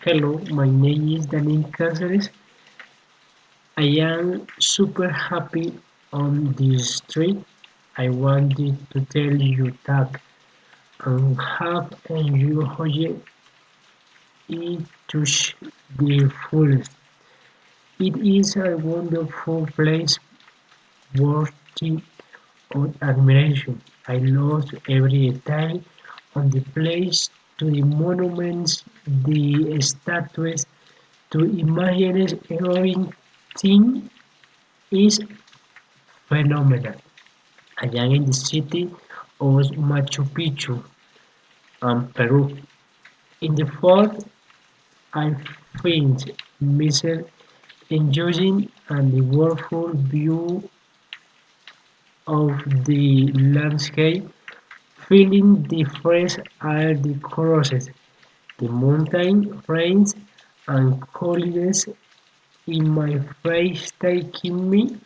Hello, my name is Daniel Cáceres. I am super happy on this street. I wanted to tell you that I have enjoyed it to the fullest. It is a wonderful place worthy of admiration. I loved every detail on the place, to the monuments, the statues, to imagine everything is phenomenal. I am in the city of Machu Picchu, Peru. In the fort, I find myself enjoying the wonderful view of the landscape, feeling the fresh air, the crosses, the mountain range, and coolness in my face, taking me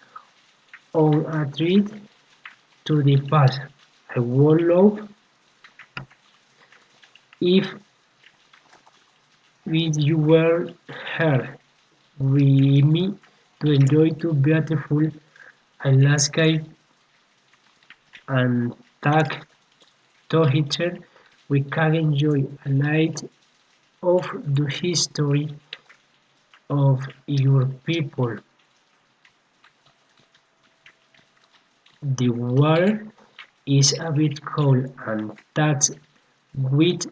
on a trip to the past. I would love if you were here with me to enjoy two beautiful landscapes and talk to each other. We can enjoy a night of the history of your people. The water is a bit cold, and that's with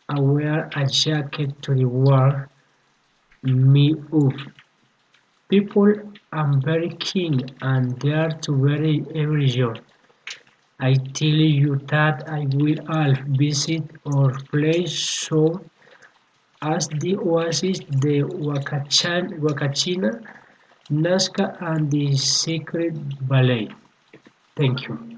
I wear a jacket to the warm me up. People are very keen and dare to very every year. I tell you that I will all visit our place soon as the Oasis, the Wakachina, Nazca and the Secret Ballet. Thank you.